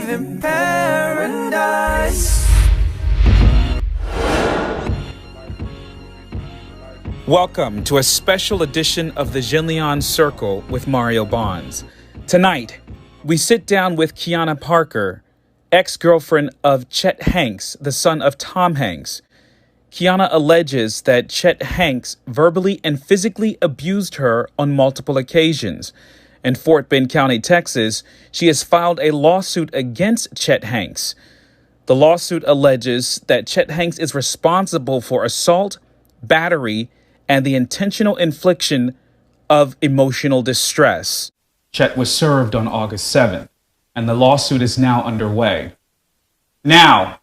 live in paradise. Welcome to a special edition of the Jenleeion Circle with Mario Bonds. Tonight, we sit down with Kiana Parker, ex-girlfriend of Chet Hanks, the son of Tom Hanks. Kiana alleges that Chet Hanks verbally and physically abused her on multiple occasions. In Fort Bend County, Texas, she has filed a lawsuit against Chet Hanks. The lawsuit alleges that Chet Hanks is responsible for assault, battery, and the intentional infliction of emotional distress. Chet was served on August 7th, and the lawsuit is now underway. Now,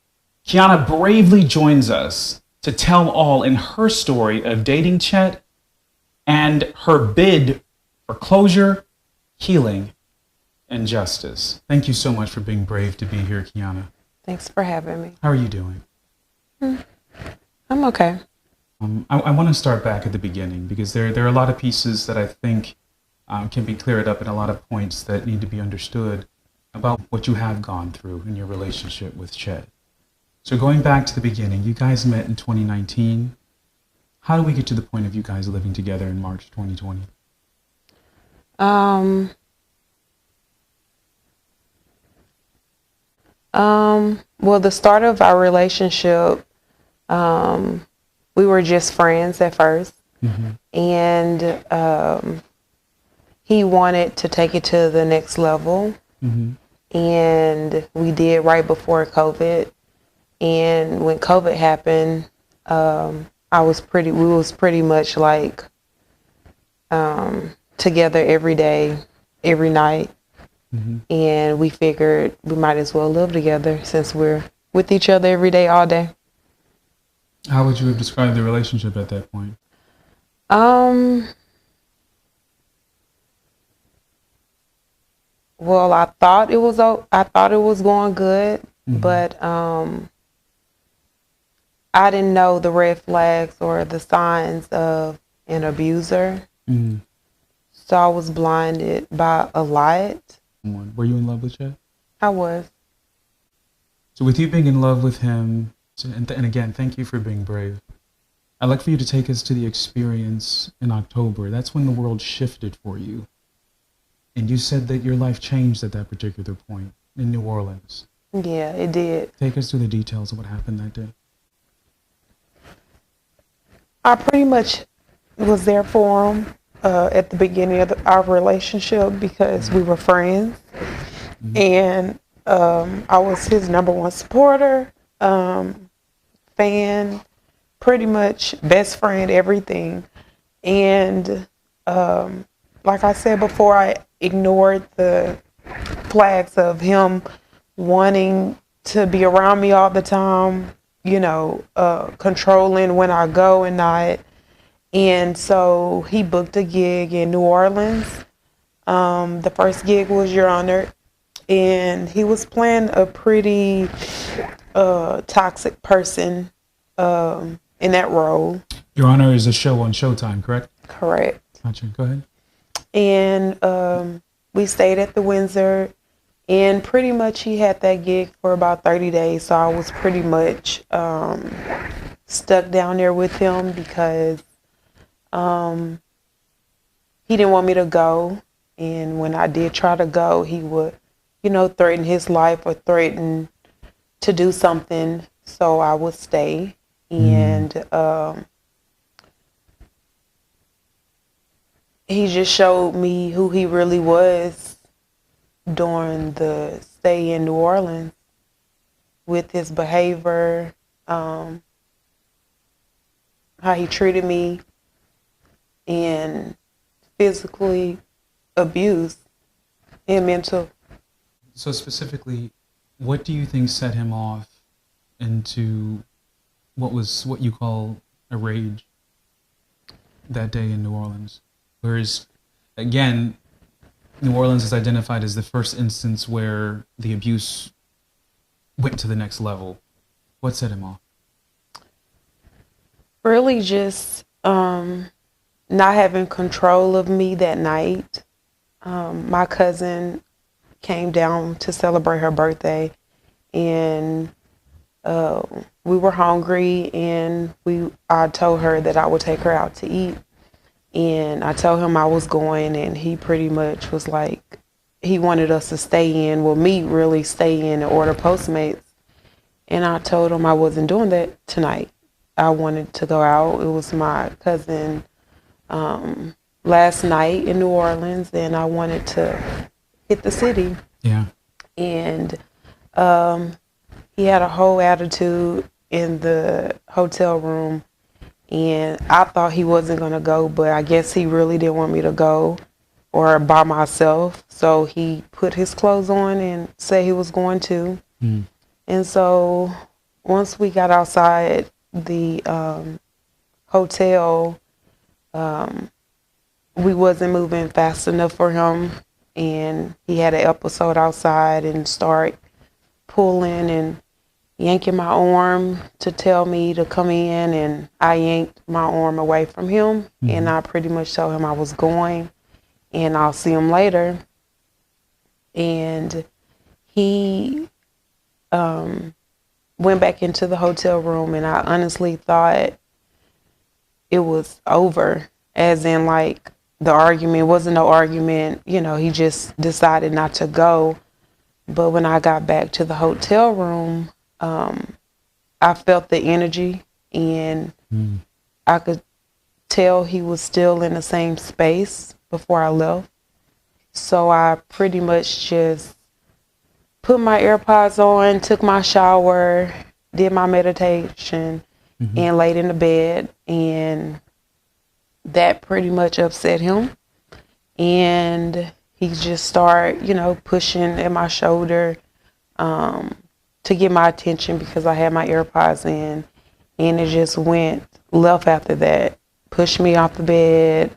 Kiana bravely joins us to tell all in her story of dating Chet and her bid for closure, healing, and justice. Thank you so much for being brave to be here, Kiana. Thanks for having me. How are you doing? I'm okay. I want to start back at the beginning because there are a lot of pieces that I think can be cleared up and a lot of points that need to be understood about what you have gone through in your relationship with Chet. So going back to the beginning, you guys met in 2019. How do we get to the point of you guys living together in March 2020? Well, the start of our relationship, we were just friends at first, and he wanted to take it to the next level, and we did right before COVID. And when COVID happened, we was pretty much like together every day, every night, and we figured we might as well live together since we're with each other every day, all day. How would you have described the relationship at that point? Well, I thought it was going good, but I didn't know the red flags or the signs of an abuser. So I was blinded by a lot. Were you in love with Chet? I was. So with you being in love with him, and again, thank you for being brave. I'd like for you to take us to the experience in October. That's when the world shifted for you. And you said that your life changed at that particular point in New Orleans. Yeah, it did. Take us through the details of what happened that day. I pretty much was there for him at the beginning of our relationship because we were friends. And I was his number one supporter, fan, pretty much best friend, everything. And like I said before, I ignored the flags of him wanting to be around me all the time, controlling when I go and not. And so he booked a gig in New Orleans. The first gig was Your Honor. And he was playing a pretty toxic person in that role. Your Honor is a show on Showtime, correct? Correct. Gotcha. Go ahead. And we stayed at the Windsor, and pretty much he had that gig for about 30 days. So I was pretty much stuck down there with him because he didn't want me to go. And when I did try to go, he would, threaten his life or threaten to do something. So I would stay. And he just showed me who he really was during the stay in New Orleans with his behavior, how he treated me, and physically abused and mental. So specifically, what do you think set him off into what you call a rage that day in New Orleans? Whereas, again, New Orleans is identified as the first instance where the abuse went to the next level. What set him off? Really just not having control of me that night. My cousin came down to celebrate her birthday, and uh, we were hungry, and I told her that I would take her out to eat, and I told him I was going, and he pretty much was like, he wanted us to stay in, well, me really stay in and order Postmates, and I told him I wasn't doing that tonight. I wanted to go out. It was my cousin last night in New Orleans, and I wanted to hit the city. Yeah. And he had a whole attitude in the hotel room, and I thought he wasn't going to go, but I guess he really didn't want me to go or by myself. So he put his clothes on and said he was going to. Mm. And so once we got outside the hotel, we wasn't moving fast enough for him, and he had an episode outside and start pulling and yanking my arm to tell me to come in, and I yanked my arm away from him. Mm-hmm. And I pretty much told him I was going and I'll see him later. And he went back into the hotel room, and I honestly thought it was over, as in like the argument wasn't no argument, you know, he just decided not to go. But when I got back to the hotel room, I felt the energy, and I could tell he was still in the same space before I left. So I pretty much just put my AirPods on, took my shower, did my meditation, and laid in the bed, and that pretty much upset him. And he just started, you know, pushing at my shoulder to get my attention because I had my AirPods in, and it just went left after that. Pushed me off the bed,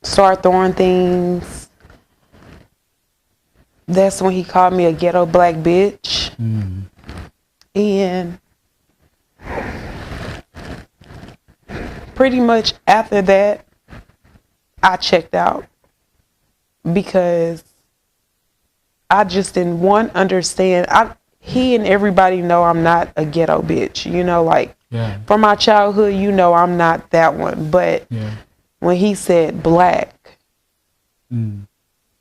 started throwing things. That's when he called me a ghetto black bitch. And pretty much after that, I checked out because I just didn't understand. He and everybody know I'm not a ghetto bitch, you know, like from my childhood, you know, I'm not that one. But when he said black,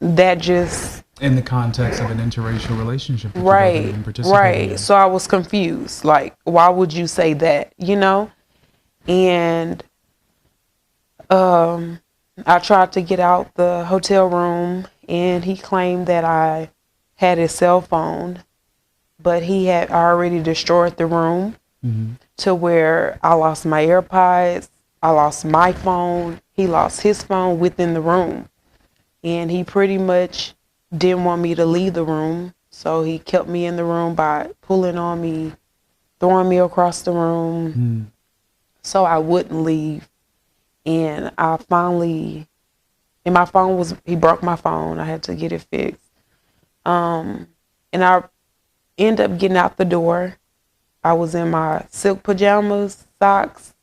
that just in the context of an interracial relationship, that right. So I was confused. Like, why would you say that, you know? And I tried to get out the hotel room, and he claimed that I had his cell phone, but he had already destroyed the room to where I lost my AirPods, I lost my phone, he lost his phone within the room. And he pretty much didn't want me to leave the room, so he kept me in the room by pulling on me, throwing me across the room, so I wouldn't leave. And I finally, and my phone was, he broke my phone. I had to get it fixed. And I ended up getting out the door. I was in my silk pajamas, socks.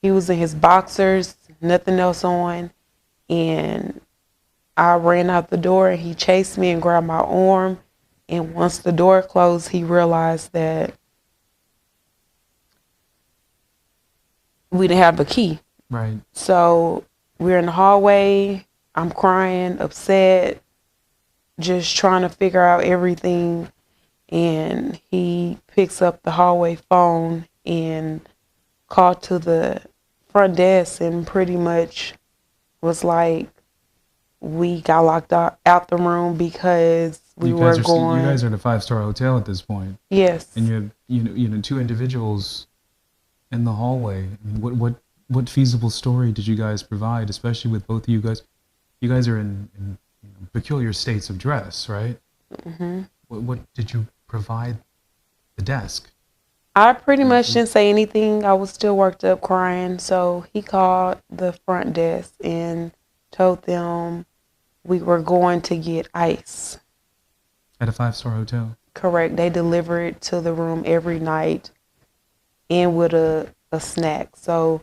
He was in his boxers, nothing else on. And I ran out the door, and he chased me and grabbed my arm. And once the door closed, he realized that we didn't have a key. Right. So we're in the hallway. I'm crying, upset, just trying to figure out everything. And he picks up the hallway phone and called to the front desk and pretty much was like, we got locked out the room because you guys are at a 5-star hotel at this point. Yes. And you have you know 2 individuals in the hallway. I mean, what feasible story did you guys provide, especially with both of you guys? You guys are in peculiar states of dress, right? What did you provide the desk? I pretty much didn't say anything. I was still worked up crying. So he called the front desk and told them we were going to get ice. At a 5-star hotel? Correct. They deliver it to the room every night and with a snack. So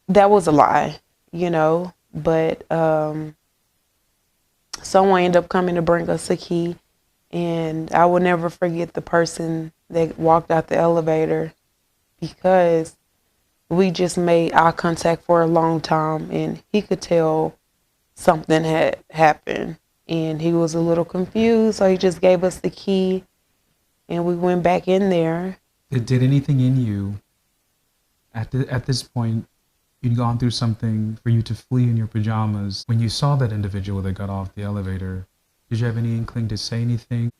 that was a lie, you know. But someone ended up coming to bring us a key. And I will never forget the person that walked out the elevator, because we just made eye contact for a long time, and he could tell something had happened. And he was a little confused, so he just gave us the key, and we went back in there. Did anything in you at this point, you'd gone through something for you to flee in your pajamas. When you saw that individual that got off the elevator, did you have any inkling to say anything?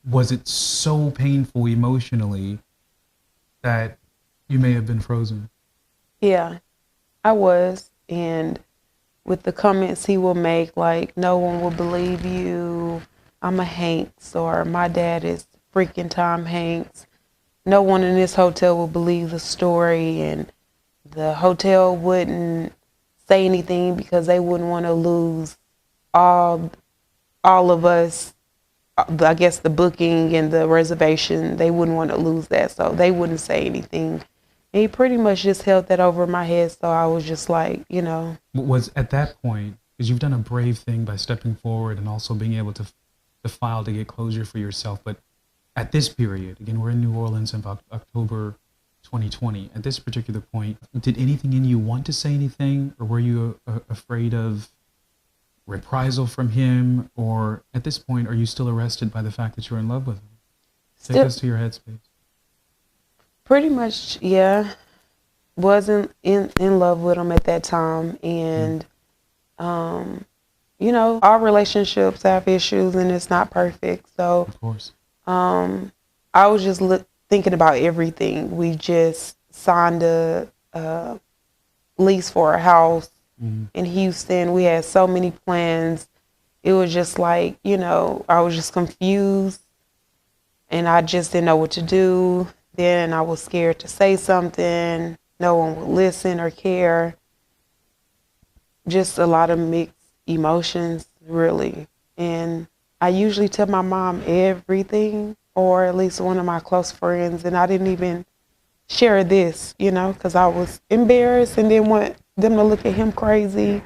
Was it so painful emotionally that you may have been frozen? Yeah, I was. And with the comments he will make, like, no one will believe you, I'm a Hanks, or my dad is freaking Tom Hanks. No one in this hotel will believe the story, and the hotel wouldn't say anything because they wouldn't want to lose all of us. I guess the booking and the reservation, they wouldn't want to lose that, so they wouldn't say anything. And he pretty much just held that over my head, so I was just like, Was at that point, because you've done a brave thing by stepping forward and also being able to file to get closure for yourself, but at this period, again, we're in New Orleans in October 2020. At this particular point, did anything in you want to say anything, or were you afraid of reprisal from him? Or at this point, are you still arrested by the fact that you're in love with him? Take us to your headspace. Pretty much, yeah. Wasn't in love with him at that time. And, all relationships have issues and it's not perfect. So, of course. I was just thinking about everything. We just signed a lease for a house in Houston. We had so many plans. It was just like, I was just confused and I just didn't know what to do. Then I was scared to say something. No one would listen or care. Just a lot of mixed emotions, really. And I usually tell my mom everything, or at least one of my close friends, and I didn't even share this, because I was embarrassed and didn't want them to look at him crazy,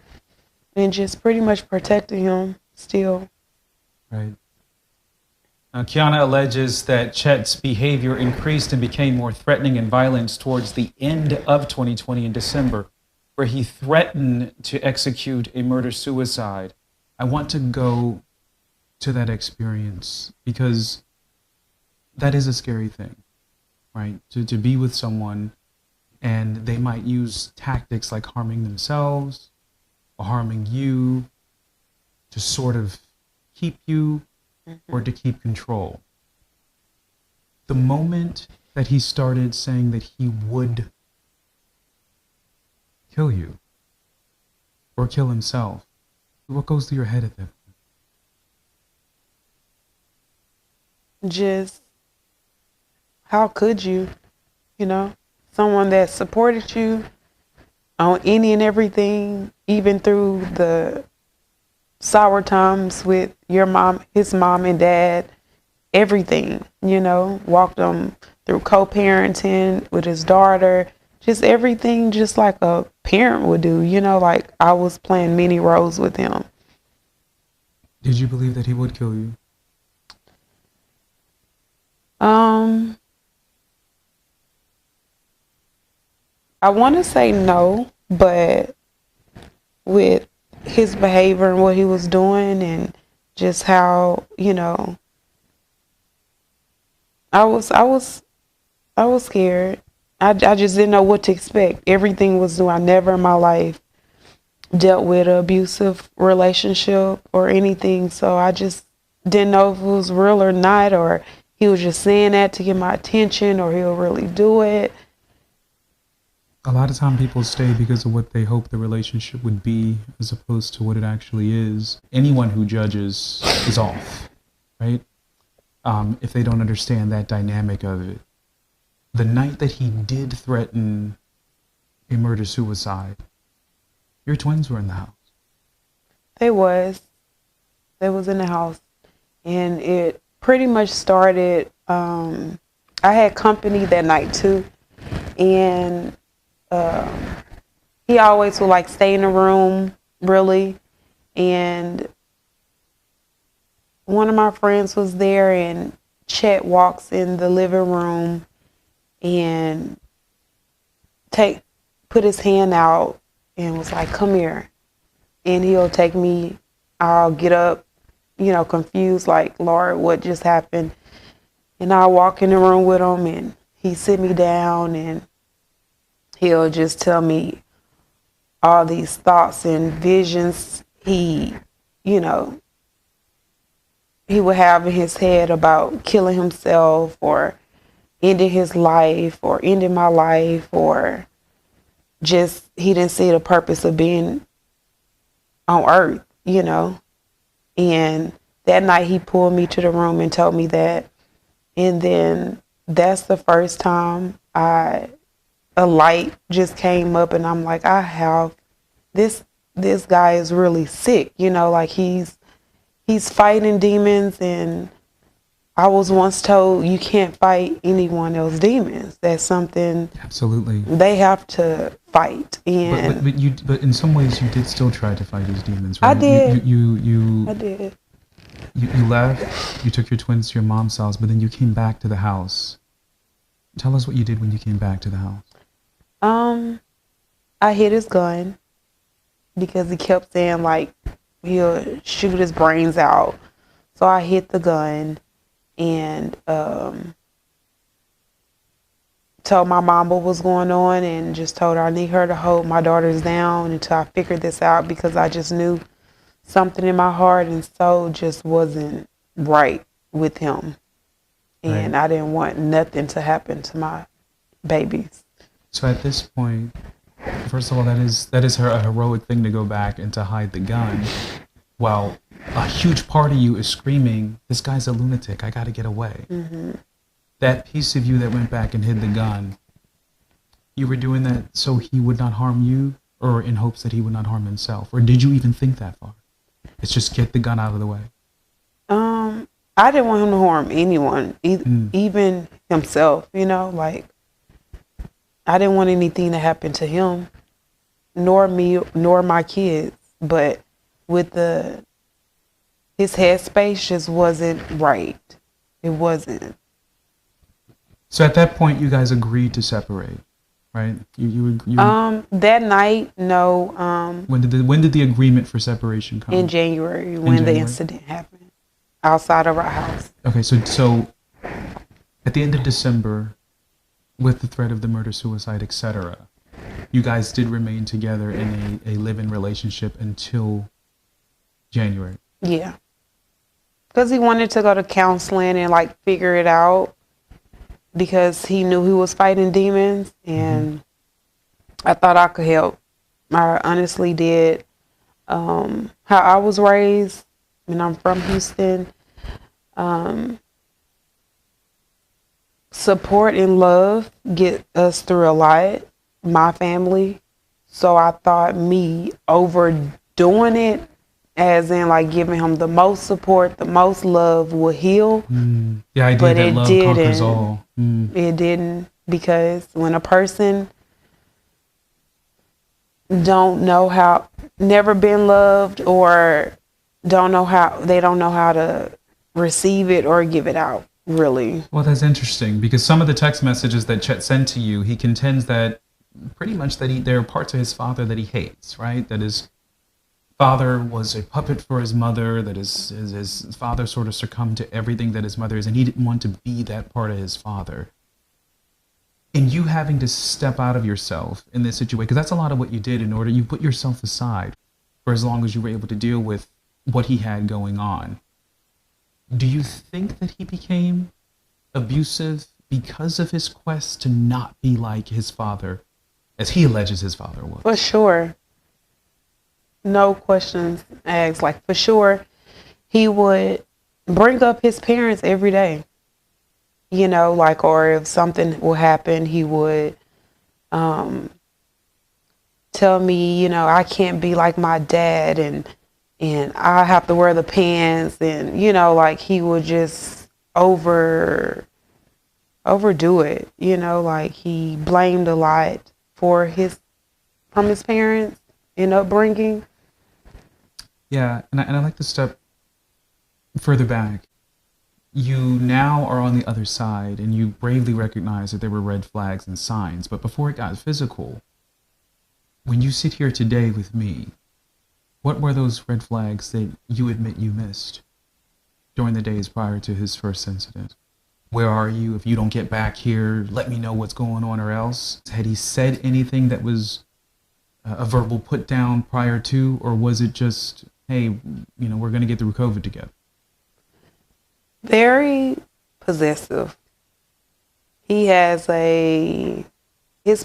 and just pretty much protecting him still. Right. Kiana alleges that Chet's behavior increased and became more threatening and violent towards the end of 2020 in December, where he threatened to execute a murder-suicide. I want to go to that experience because that is a scary thing, right? To be with someone and they might use tactics like harming themselves or harming you to sort of keep you or to keep control. The moment that he started saying that he would kill you or kill himself, what goes through your head at that point? Just, how could you, someone that supported you on any and everything, even through the sour times with your mom, his mom and dad, everything, walked him through co-parenting with his daughter, just everything, just like a parent would do, like I was playing many roles with him. Did you believe that he would kill you? I want to say no, but with his behavior and what he was doing and just how, I was scared. I just didn't know what to expect. Everything was new. I never in my life dealt with an abusive relationship or anything, so I just didn't know if it was real or not, or he was just saying that to get my attention, or he'll really do it. A lot of time people stay because of what they hope the relationship would be as opposed to what it actually is. Anyone who judges is off, right? If they don't understand that dynamic of it. The night that he did threaten a murder-suicide, your twins were in the house. They was in the house. And it pretty much started, I had company that night too. And he always would like stay in the room, really. And one of my friends was there, and Chet walks in the living room and put his hand out and was like, "Come here." And he'll take me, I'll get up, confused, like, "Lord, what just happened?" And I'll walk in the room with him, and he sit me down, and he'll just tell me all these thoughts and visions he would have in his head about killing himself or ending his life or ending my life, or just he didn't see the purpose of being on earth, And that night he pulled me to the room and told me that. And then that's the first time a light just came up, and I'm like, I have this guy is really sick, like he's fighting demons, and I was once told you can't fight anyone else's demons. That's something absolutely they have to fight. And but in some ways you did still try to fight his demons, right? I did. I did. You left, you took your twins to your mom's house, but then you came back to the house. Tell us what you did when you came back to the house. I hid his gun because he kept saying, like, he'll shoot his brains out. So I hid the gun and told my mom what was going on, and just told her I need her to hold my daughters down until I figured this out, because I just knew something in my heart and soul just wasn't right with him. And right. I didn't want nothing to happen to my babies. So at this point, first of all, that is a heroic thing to go back and to hide the gun, while a huge part of you is screaming, "This guy's a lunatic, I gotta get away." Mm-hmm. That piece of you that went back and hid the gun, you were doing that so he would not harm you, or in hopes that he would not harm himself? Or did you even think that far? It's just get the gun out of the way. I didn't want him to harm anyone, even himself, like, I didn't want anything to happen to him, nor me, nor my kids. But with his headspace just wasn't right. It wasn't. So at that point, you guys agreed to separate, right? You that night, no. When did the agreement for separation come? In January, when the incident happened outside of our house. Okay, so at the end of December, with the threat of the murder, suicide, etc., you guys did remain together in a live-in relationship until January. Yeah, because he wanted to go to counseling and like figure it out, because he knew he was fighting demons, and I thought I could help. I honestly did. How I was raised, and I'm from Houston, support and love get us through a lot, my family. So I thought me overdoing it, as in like giving him the most support, the most love, will heal. The idea but that it love didn't. Conquers all. It didn't, because when a person never been loved, or they don't know how to receive it or give it out, really. Well, that's interesting, because some of the text messages that Chet sent to you, he contends that pretty much that there are parts of his father that he hates, right? That his father was a puppet for his mother, that his father sort of succumbed to everything that his mother is, and he didn't want to be that part of his father. And you having to step out of yourself in this situation, because that's a lot of what you did you put yourself aside for as long as you were able to deal with what he had going on. Do you think that he became abusive because of his quest to not be like his father, as he alleges his father was? For sure. No questions asked. Like, for sure, he would bring up his parents every day. Or if something will happen, he would tell me, I can't be like my dad, and I have to wear the pants, and he would just overdo it. Like, he blamed a lot from his parents and upbringing. Yeah, and I like the step further back, you now are on the other side and you bravely recognize that there were red flags and signs. But before it got physical, when you sit here today with me, what were those red flags that you admit you missed during the days prior to his first incident? Where are you? If you don't get back here, let me know what's going on or else. Had he said anything that was a verbal put down prior to, or was it just, hey, we're going to get through COVID together? Very possessive. His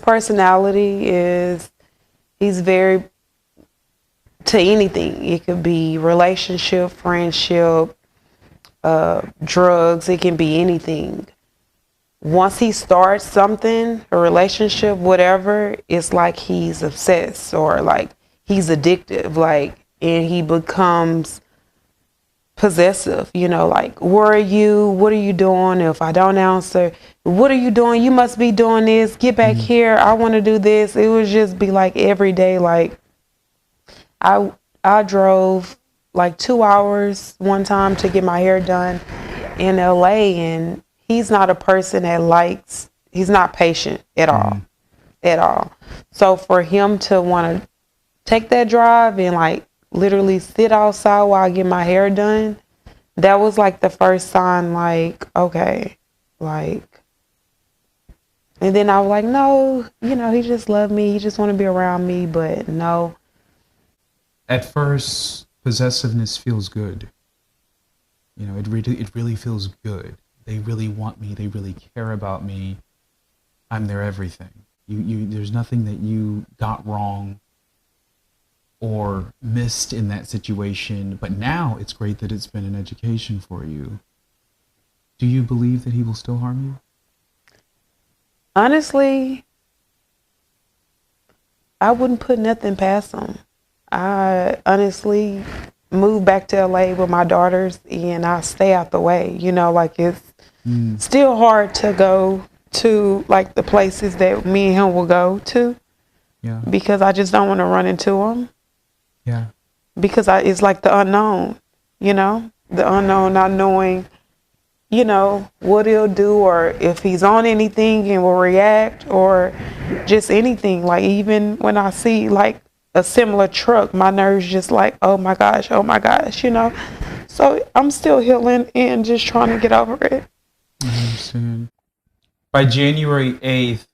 personality is, he's very, to anything. It could be relationship, friendship, drugs, it can be anything. Once he starts something, a relationship, whatever, it's like he's obsessed or like he's addictive, and he becomes possessive, like, where are you? What are you doing? If I don't answer, what are you doing? You must be doing this. Get back here. I want to do this. It would just be like every day. Like I drove like 2 hours one time to get my hair done in LA, and he's not a person that he's not patient at all, at all. So for him to want to take that drive and like literally sit outside while I get my hair done, that was like the first sign, like, okay, like, and then I was like, no, he just loved me. He just want to be around me, but no. At first, possessiveness feels good. It really feels good. They really want me. They really care about me. I'm their everything. There's nothing that you got wrong or missed in that situation. But now it's great that it's been an education for you. Do you believe that he will still harm you? Honestly, I wouldn't put nothing past him. I honestly moved back to LA with my daughters and I stay out the way. Like it's still hard to go to like the places that me and him will go to. Yeah. Because I just don't want to run into him. Yeah. Because it's like the unknown, the unknown, not knowing, what he'll do or if he's on anything and will react or just anything. Like even when I see like a similar truck, my nerves just like, oh my gosh. So I'm still healing and just trying to get over it. I understand. By January 8th,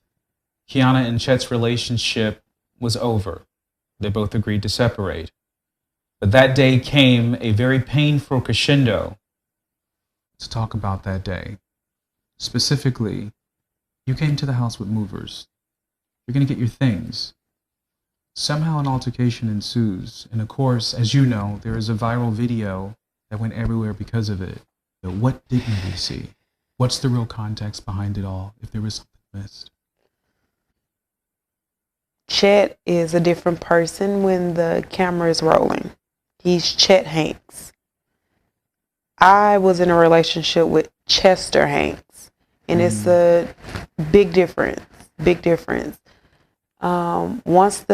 Kiana and Chet's relationship was over. They both agreed to separate. But that day came a very painful crescendo. Let's talk about that day. Specifically, you came to the house with movers. You're going to get your things. Somehow an altercation ensues. And of course, as you know, there is a viral video that went everywhere because of it. But what didn't we see? What's the real context behind it all, if there was something missed? Chet is a different person when the camera is rolling. He's Chet Hanks. I was in a relationship with Chester Hanks, and it's a big difference. Once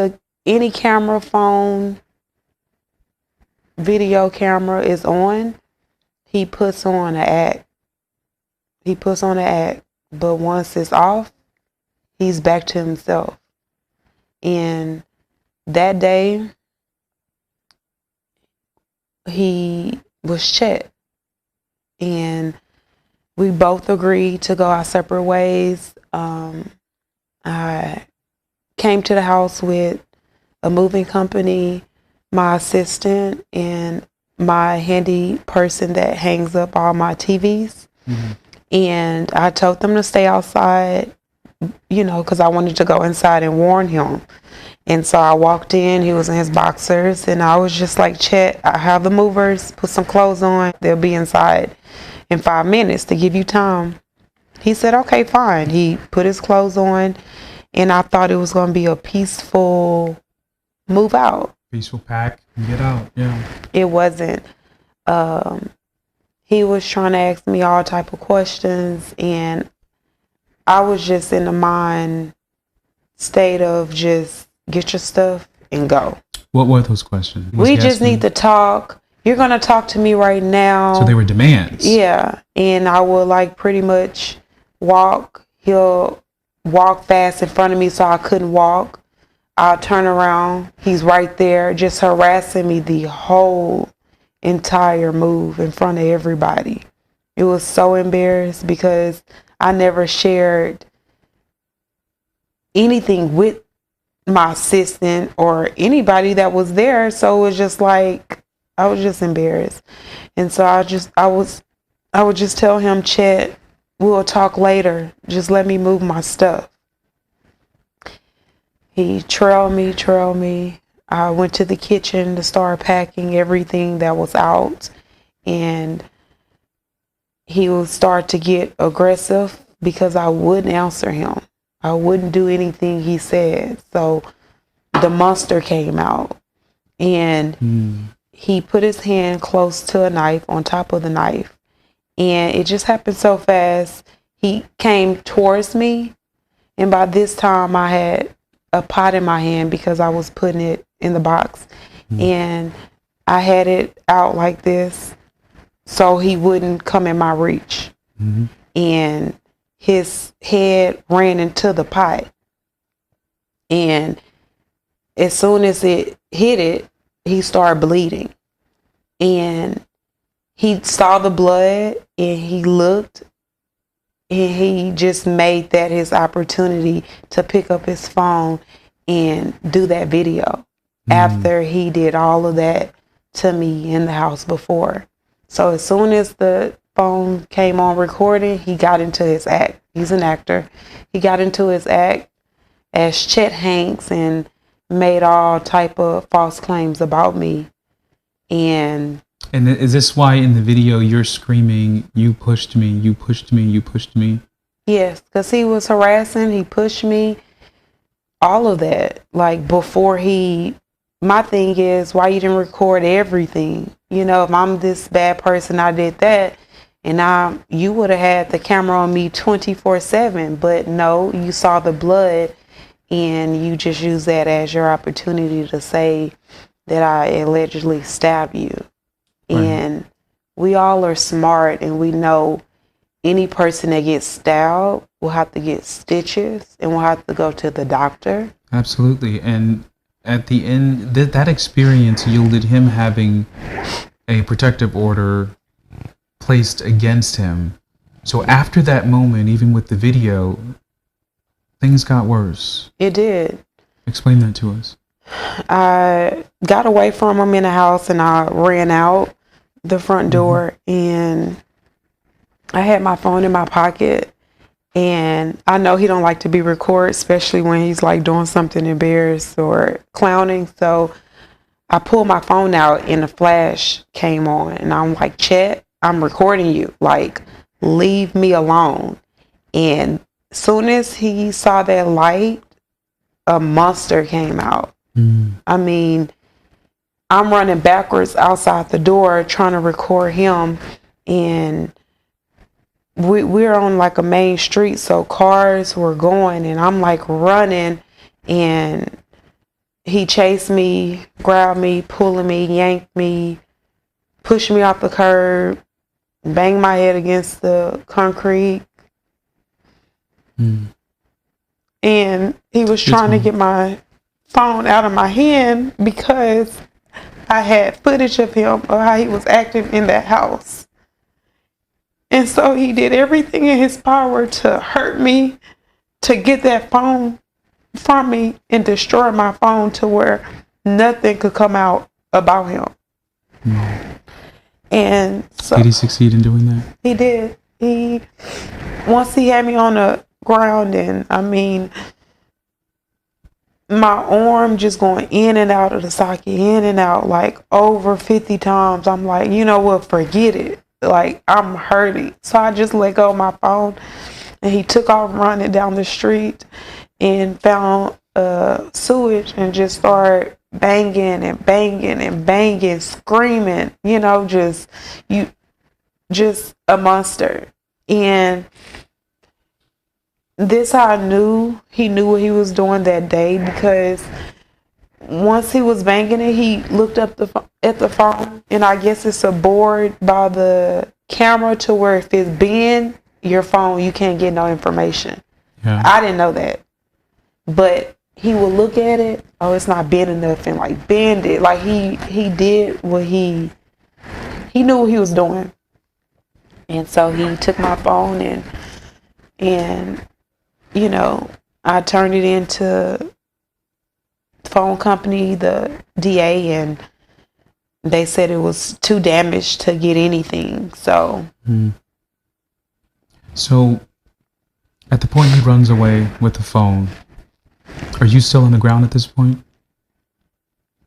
any camera, phone, video camera is on, he puts on an act. But once it's off, he's back to himself. And that day, he was Chet. And we both agreed to go our separate ways. I came to the house with a moving company, my assistant, and my handy person that hangs up all my TVs. And I told them to stay outside, because I wanted to go inside and warn him. And so I walked in, he was in his boxers, and I was just like, Chet, I have the movers, put some clothes on, they'll be inside in 5 minutes to give you time. He said, okay, fine. He put his clothes on, and I thought it was going to be a peaceful move out. Peaceful pack and get out, yeah. It wasn't. He was trying to ask me all type of questions, and I was just in the mind state of just get your stuff and go. What were those questions? We just need to talk. you're going to talk to me right now. So they were demands. Yeah. And I would like pretty much walk. He'll walk fast in front of me so I couldn't walk. I'll turn around. He's right there just harassing me the whole entire move in front of everybody. It was so embarrassed because I never shared anything with my assistant or anybody that was there. So it was just like, I was just embarrassed. And so I would just tell him, Chet, we'll talk later. Just let me move my stuff. He trailed me. I went to the kitchen to start packing everything that was out. And he would start to get aggressive because I wouldn't answer him. I wouldn't do anything he said. So the monster came out. And he put his hand close to a knife, on top of the knife. And it just happened so fast. He came towards me. And by this time, I had a pot in my hand because I was putting it in the box. And I had it out like this so he wouldn't come in my reach. And his head ran into the pot. And as soon as it hit it, he started bleeding. And he saw the blood and he looked and he just made that his opportunity to pick up his phone and do that video after he did all of that to me in the house before. So as soon as the phone came on recording, he got into his act. He's an actor. He got into his act as Chet Hanks and made all type of false claims about me. And is this why in the video you're screaming, you pushed me, you pushed me, you pushed me? Yes, because he was harassing, he pushed me, all of that. Like before my thing is, why you didn't record everything? You know, if I'm this bad person, I did that. And you would have had the camera on me 24/7. But no, you saw the blood and you just used that as your opportunity to say that I allegedly stabbed you. Right. And we all are smart and we know any person that gets stabbed will have to get stitches and will have to go to the doctor. Absolutely. And at the end, that experience yielded him having a protective order placed against him. So after that moment, even with the video, things got worse. It did. Explain that to us. I got away from him in the house and I ran out the front door and I had my phone in my pocket. And I know he don't like to be recorded, especially when he's like doing something embarrassed or clowning. So I pulled my phone out and the flash came on and I'm like, Chet, I'm recording you. Like, leave me alone. And as soon as he saw that light, a monster came out. I mean, I'm running backwards outside the door trying to record him. And we're on like a main street, so cars were going and I'm like running and he chased me, grabbed me, pulling me, yanked me, pushed me off the curb, banged my head against the concrete. And he was trying to get my phone out of my hand because I had footage of him of how he was acting in that house. And so he did everything in his power to hurt me, to get that phone from me and destroy my phone to where nothing could come out about him. And so did he succeed in doing that? He did. Once he had me on the ground, and I mean, my arm just going in and out of the socket, in and out like over 50 times. I'm like, you know what, forget it. Like, I'm hurting. So I just let go of my phone and he took off running down the street and found sewage and just started banging and banging and banging, screaming, you know, just a monster. And this how I knew he knew what he was doing that day, because once he was banging it, he looked up at the phone, and I guess it's a board by the camera to where if it's bend your phone, you can't get no information. Yeah. I didn't know that, but he would look at it. Oh, it's not bend enough, and like bend it. Like he did what he knew what he was doing, and so he took my phone and you know, I turned it into phone company, the DA, and they said it was too damaged to get anything. So, So, at the point he runs away with the phone, are you still on the ground at this point?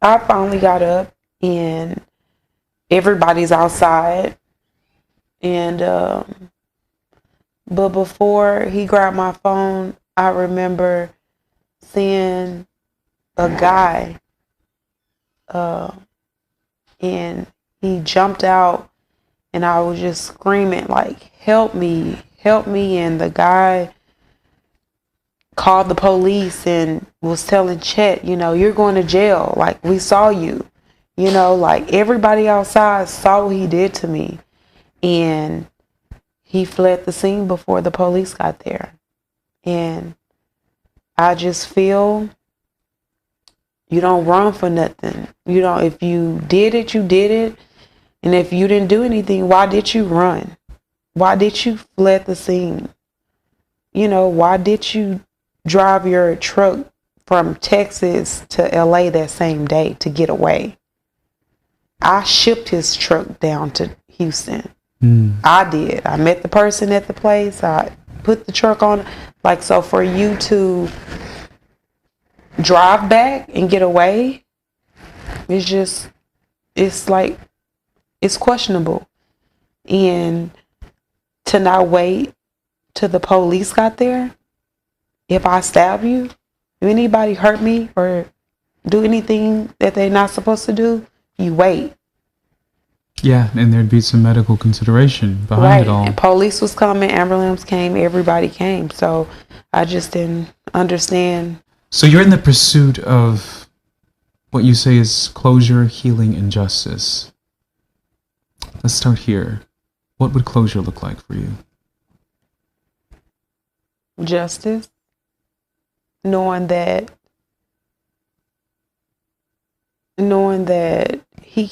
I finally got up, and everybody's outside. And but before he grabbed my phone, I remember seeing a guy, and he jumped out, and I was just screaming like, help me, and the guy called the police and was telling Chet, you know, you're going to jail, like we saw you, you know, like everybody outside saw what he did to me, and he fled the scene before the police got there. And I just feel you don't run for nothing. You know, if you did it, you did it. And if you didn't do anything, why did you run? Why did you fled the scene? You know, why did you drive your truck from Texas to LA that same day to get away? I shipped his truck down to Houston. I did. I met the person at the place. I put the truck on. Like, so for you to drive back and get away, it's like, it's questionable. And to not wait till the police got there, if I stab you, if anybody hurt me or do anything that they're not supposed to do, you wait. Yeah, and there'd be some medical consideration behind it all. And police was coming, ambulance came, everybody came. So I just didn't understand. So you're in the pursuit of what you say is closure, healing, and justice. Let's start here. What would closure look like for you? Justice. Knowing that he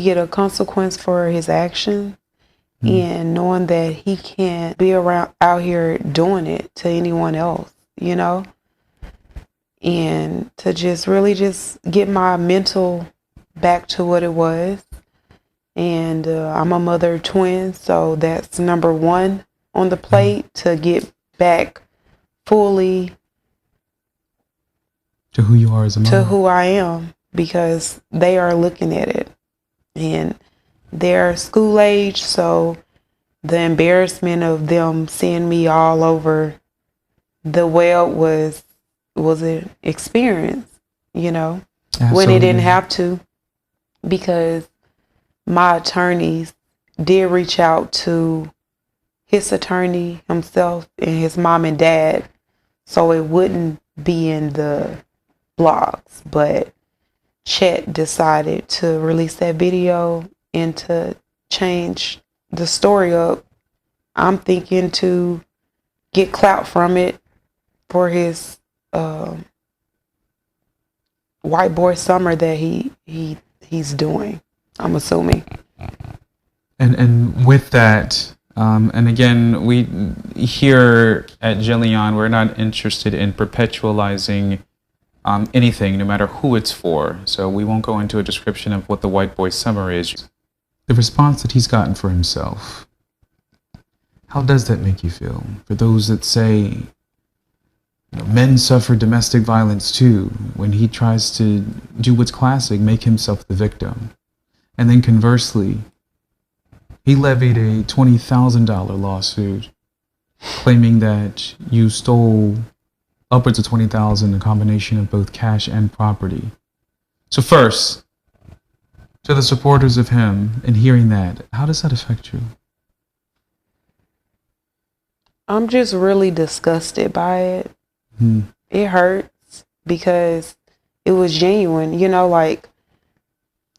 get a consequence for his action, and knowing that he can't be around out here doing it to anyone else, you know, and to just really just get my mental back to what it was. And I'm a mother of twins, so that's number one on the plate, to get back fully to who you are as a mother. To who I am, because they are looking at it. And they're school age, so the embarrassment of them seeing me all over the web was an experience, you know, Absolutely. When it didn't have to, because my attorneys did reach out to his attorney himself and his mom and dad, so it wouldn't be in the blogs, but Chet decided to release that video and to change the story up. I'm thinking to get clout from it for his white boy summer that he's doing, I'm assuming. And with that, and again, we here at Jenleeion, we're not interested in perpetualizing anything, no matter who it's for. So we won't go into a description of what the white boy summer is. The response that he's gotten for himself, how does that make you feel? For those that say, you know, men suffer domestic violence too, when he tries to do what's classic, make himself the victim. And then conversely, he levied a $20,000 lawsuit claiming that you stole upwards of $20,000, a combination of both cash and property. So first, to the supporters of him and hearing that, how does that affect you? I'm just really disgusted by it. It hurts. because it was genuine. You know, like,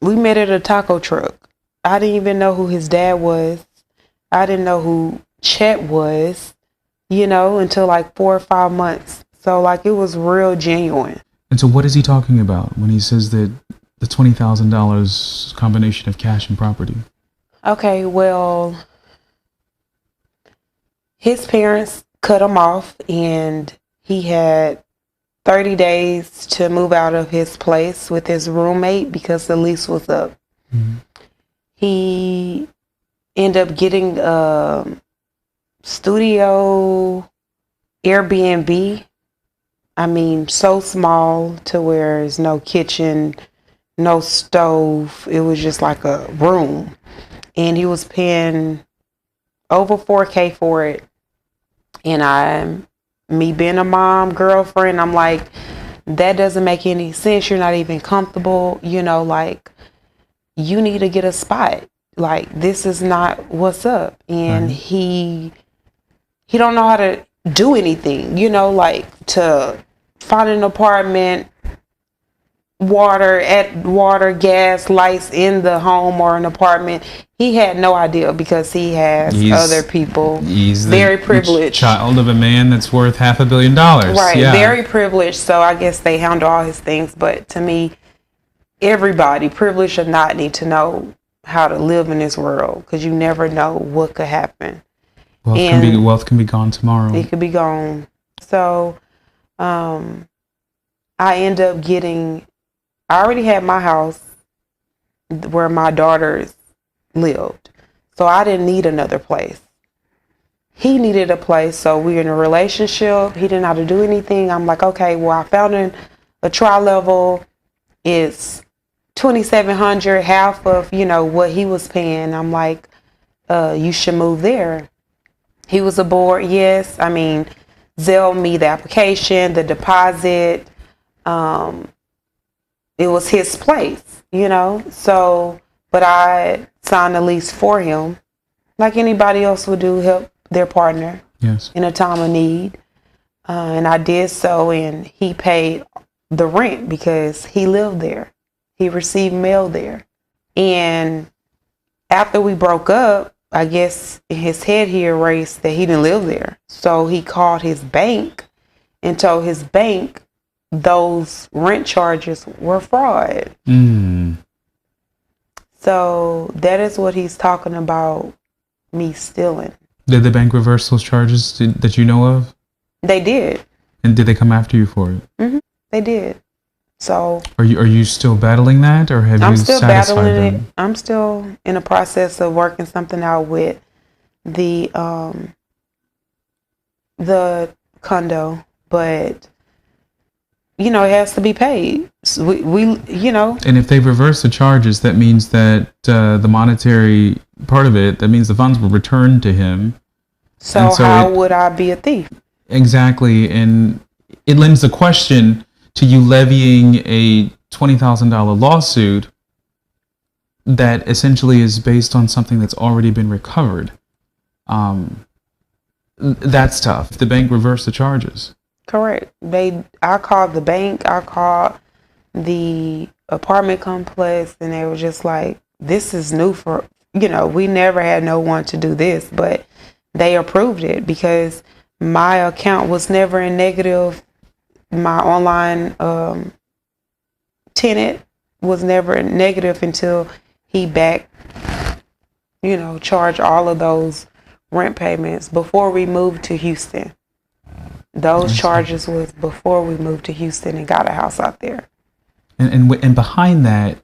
we met at a taco truck. I didn't even know who his dad was. I didn't know who Chet was, you know, until like 4 or 5 months. So, like, it was real genuine. And so what is he talking about when he says that the $20,000 combination of cash and property? Okay, well, his parents cut him off, and he had 30 days to move out of his place with his roommate because the lease was up. Mm-hmm. He ended up getting a studio Airbnb. I mean, so small to where there's no kitchen, no stove. It was just like a room. And he was paying over $4K for it. And me being a mom, girlfriend, I'm like, that doesn't make any sense. You're not even comfortable. You know, like, you need to get a spot. Like, this is not what's up. And he don't know how to do anything, you know, like, to find an apartment, water, gas, lights in the home or an apartment. He had no idea because he has other people. He's very privileged. Child of a man that's worth $500 million. Right, yeah. Very privileged. So I guess they handle all his things. But to me, everybody, privileged or not, need to know how to live in this world, because you never know what could happen. Wealth can be gone tomorrow. It could be gone. So I end up I already had my house where my daughters lived. So I didn't need another place. He needed a place, so we're in a relationship. He didn't know how to do anything. I'm like, okay, well, I found a tri-level. It's $2,700, half of, you know, what he was paying. I'm like, you should move there. He was aboard, yes. I mean, Zelle me the application, the deposit. It was his place, you know. So, but I signed a lease for him, like anybody else would do, help their partner in a time of need. And I did so, and he paid the rent because he lived there. He received mail there. And after we broke up, I guess in his head he erased that he didn't live there. So he called his bank and told his bank those rent charges were fraud. So that is what he's talking about, me stealing. Did the bank reverse those charges that you know of? They did. And did they come after you for it? Mm-hmm. They did. So are you still battling that, or have you still satisfied battling them? it. I'm still in the process of working something out with the condo, but you know, it has to be paid. So we you know. And if they reverse the charges, that means that the monetary part of it, that means the funds will return to him. So how would I be a thief? Exactly, and it lends the question to you levying a $20,000 lawsuit that essentially is based on something that's already been recovered. That's tough. The bank reversed the charges. Correct. I called the bank, I called the apartment complex, and they were just like, this is new for, you know, we never had no one to do this, but they approved it because my account was never in negative. My online tenant was never negative until he charged all of those rent payments before we moved to Houston. Those charges was before we moved to Houston and got a house out there. And behind that,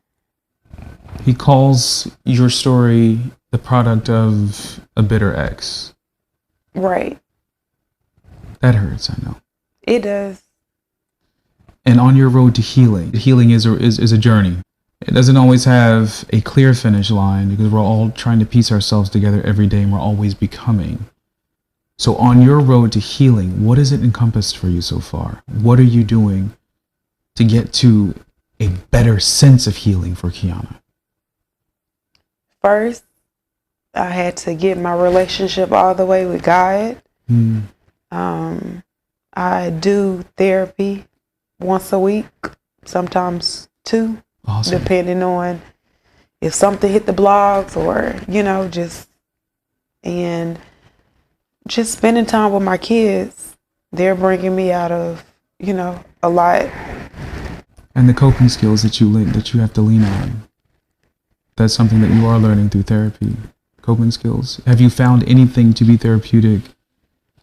he calls your story the product of a bitter ex. Right. That hurts, I know. It does. And on your road to healing is a journey. It doesn't always have a clear finish line because we're all trying to piece ourselves together every day and we're always becoming. So on your road to healing, what has it encompassed for you so far? What are you doing to get to a better sense of healing for Kiana? First, I had to get my relationship all the way with God. I do therapy once a week, sometimes two, Awesome. depending on if something hit the blogs or, and just spending time with my kids. They're bringing me out of, a lot. And the coping skills that you have to lean on. That's something that you are learning through therapy. Coping skills. Have you found anything to be therapeutic?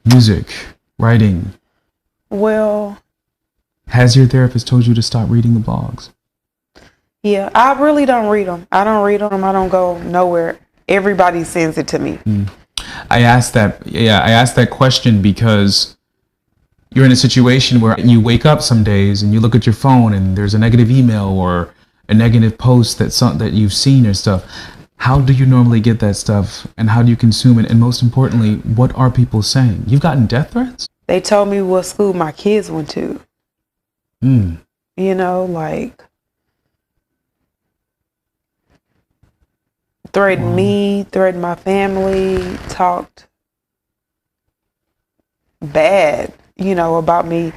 Music, writing. Well, Has your therapist told you to stop reading the blogs? yeah, I really don't read them. I don't read them. I don't go nowhere. Everybody sends it to me. I asked that question because you're in a situation where you wake up some days and you look at your phone and there's a negative email or a negative post that you've seen or stuff. How do you normally get that stuff and how do you consume it? And most importantly, what are people saying? You've gotten death threats? They told me what school my kids went to. Like threatened me, threatened my family, talked bad, about me,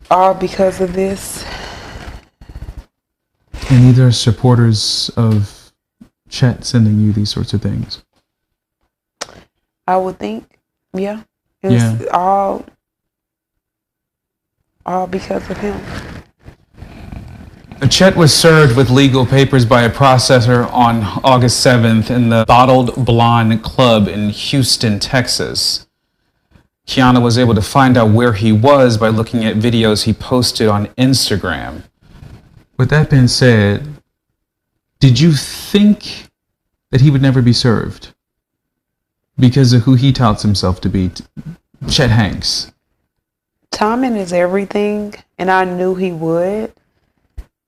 all because of this. And these are supporters of Chet sending you these sorts of things. I would think, yeah. It was all because of him. Chet was served with legal papers by a processor on August 7th in the Bottled Blonde Club in Houston, Texas. Kiana was able to find out where he was by looking at videos he posted on Instagram. With that being said, did you think that he would never be served because of who he touts himself to be, Chet Hanks? Timing is everything, and I knew he would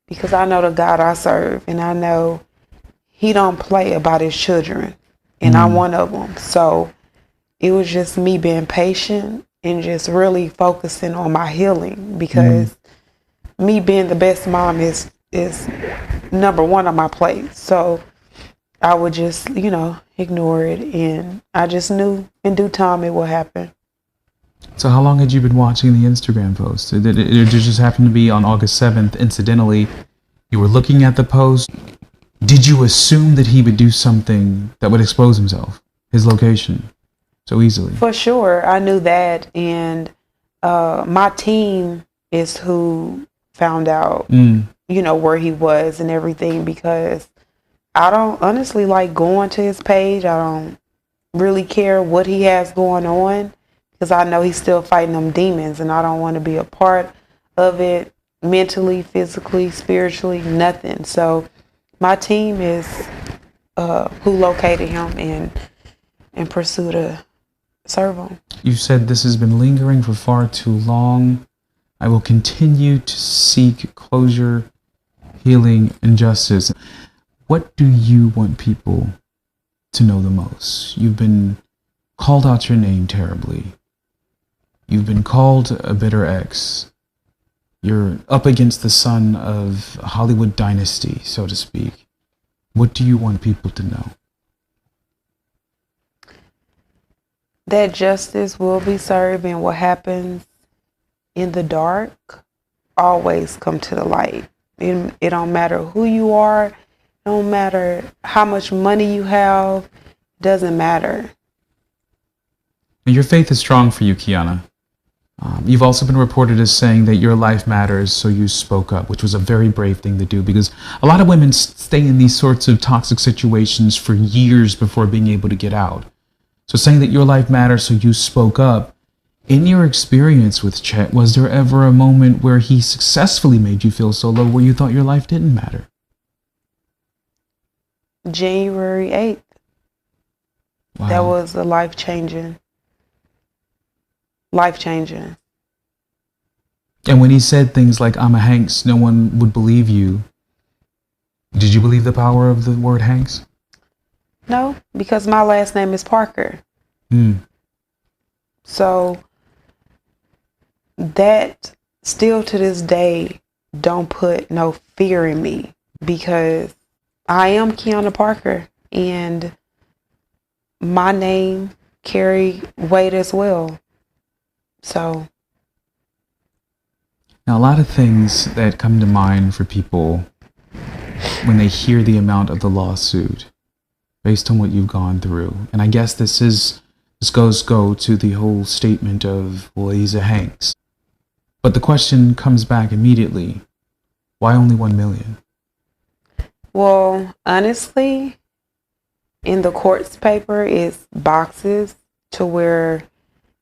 because I know the God I serve, and I know he don't play about his children, and I'm one of them. So it was just me being patient and just really focusing on my healing because me being the best mom is number one on my plate. So I would just, ignore it, and I just knew in due time it would happen. So how long had you been watching the Instagram post? Did it just happen to be on August 7th? Incidentally, you were looking at the post. Did you assume that he would do something that would expose himself, his location, so easily? For sure. I knew that. And my team is who found out, where he was and everything, because I don't honestly like going to his page. I don't really care what he has going on because I know he's still fighting them demons, and I don't want to be a part of it mentally, physically, spiritually, nothing. So my team is who located him and pursued to serve him. You said this has been lingering for far too long. I will continue to seek closure, healing, and justice. What do you want people to know the most? You've been called out your name terribly. You've been called a bitter ex. You're up against the son of a Hollywood dynasty, so to speak. What do you want people to know? That justice will be served, and what happens in the dark always come to the light. It don't matter who you are. It don't matter how much money you have. It doesn't matter. Your faith is strong for you, Kiana. You've also been reported as saying that your life matters, so you spoke up, which was a very brave thing to do because a lot of women stay in these sorts of toxic situations for years before being able to get out. So saying that your life matters, so you spoke up. In your experience with Chet, was there ever a moment where he successfully made you feel so low where you thought your life didn't matter? January 8th. Wow. That was a life-changing. And when he said things like, I'm a Hanks, no one would believe you. Did you believe the power of the word Hanks? No, because my last name is Parker. So that still to this day don't put no fear in me because I am Kiana Parker and my name carry weight as well. So. Now, a lot of things that come to mind for people when they hear the amount of the lawsuit based on what you've gone through. And I guess this goes to the whole statement of, well, he's a Hanks. But the question comes back immediately. Why only 1 million? Well, honestly, in the court's paper, it's boxes to where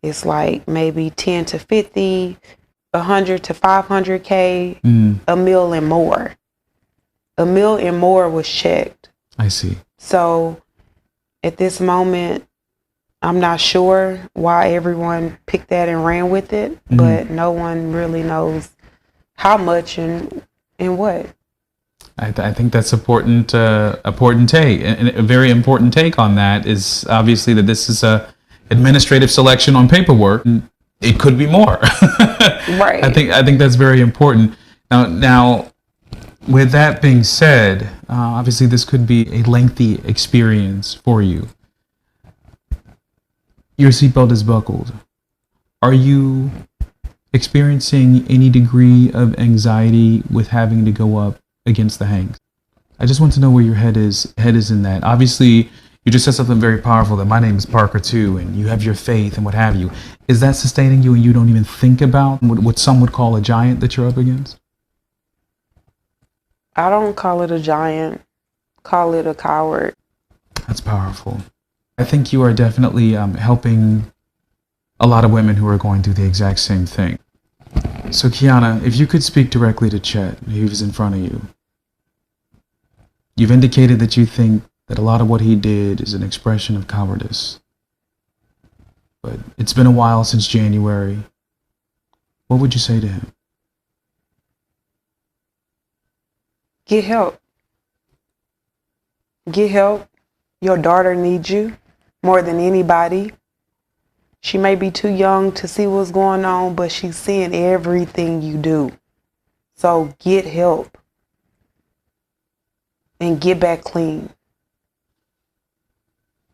it's like maybe 10 to 50, 100 to 500K, a mil and more. A mil and more was checked. I see. So at this moment, I'm not sure why everyone picked that and ran with it, but no one really knows how much and what. I think that's important take, and a very important take on that is obviously that this is a administrative selection on paperwork. It could be more. Right. I think that's very important. Now, with that being said, obviously this could be a lengthy experience for you. Your seatbelt is buckled. Are you experiencing any degree of anxiety with having to go up against the Hanks? I just want to know where your head is in that. Obviously, you just said something very powerful, that my name is Parker too, and you have your faith and what have you. Is that sustaining you and you don't even think about what some would call a giant that you're up against? I don't call it a giant. Call it a coward. That's powerful. I think you are definitely helping a lot of women who are going through the exact same thing. So Kiana, if you could speak directly to Chet, he was in front of you. You've indicated that you think that a lot of what he did is an expression of cowardice. But it's been a while since January. What would you say to him? Get help. Get help. Your daughter needs you more than anybody. She may be too young to see what's going on, but she's seeing everything you do. So get help. And get back clean.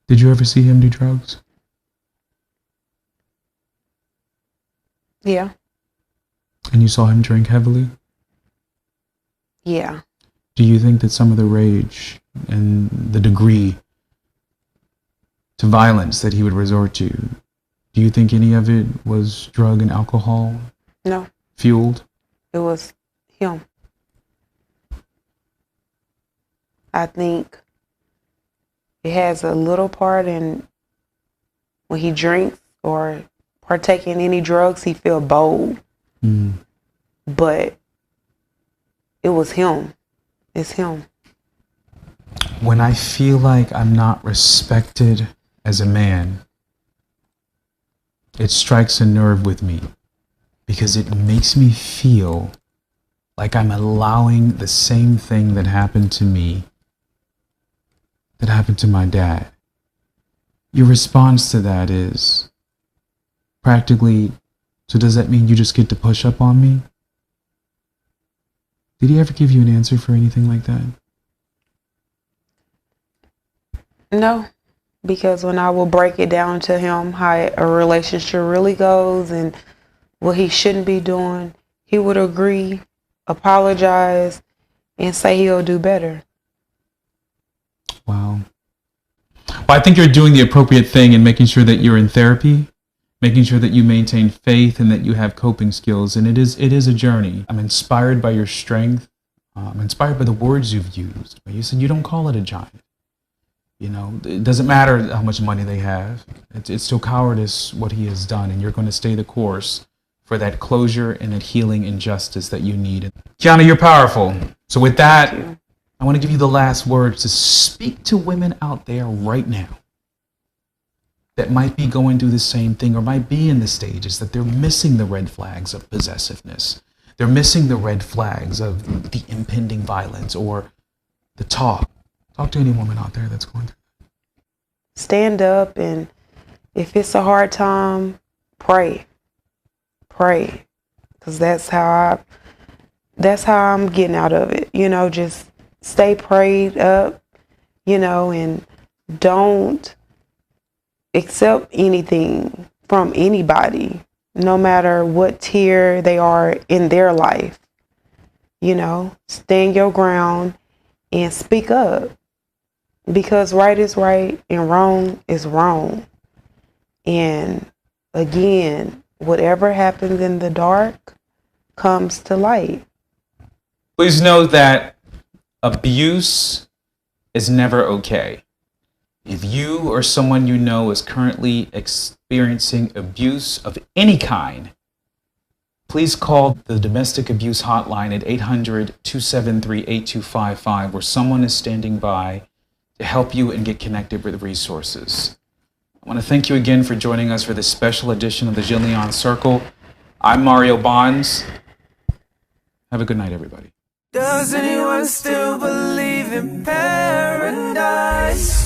Did you ever see him do drugs? Yeah. And you saw him drink heavily? Yeah. Do you think that some of the rage and the degree to violence that he would resort to, do you think any of it was drug and alcohol No. fueled? It was him. I think it has a little part in when he drinks or partake in any drugs, he feel bold. But it was him. It's him. When I feel like I'm not respected as a man, it strikes a nerve with me because it makes me feel like I'm allowing the same thing that happened to me, that happened to my dad. Your response to that is practically, so does that mean you just get to push up on me? Did he ever give you an answer for anything like that? No, because when I will break it down to him how a relationship really goes and what he shouldn't be doing, he would agree, apologize, and say he'll do better. Wow. Well, I think you're doing the appropriate thing in making sure that you're in therapy, making sure that you maintain faith and that you have coping skills. And it is a journey. I'm inspired by your strength. I'm inspired by the words you've used. You said you don't call it a giant. You know, it doesn't matter how much money they have. It's still cowardice what he has done. And you're going to stay the course for that closure and that healing and justice that you need. Kiana, you're powerful. So with that, I want to give you the last words to speak to women out there right now that might be going through the same thing or might be in the stages that they're missing the red flags of possessiveness. They're missing the red flags of the impending violence or the talk. Talk to any woman out there that's going through that. Stand up, and if it's a hard time, pray. Pray. Because that's how I'm getting out of it. You know, just stay prayed up, you know, and don't accept anything from anybody. no matter what tier they are in their life. You know, stand your ground and speak up, because right is right and wrong is wrong. And again, whatever happens in the dark comes to light. Please know that abuse is never okay. If you or someone you know is currently experiencing abuse of any kind, please call the domestic abuse hotline at 800-273-8255, where someone is standing by to help you and get connected with resources. I want to thank you again for joining us for this special edition of the Jenleeion Circle. I'm Mario Bonds. Have a good night, everybody. Does anyone still believe in paradise?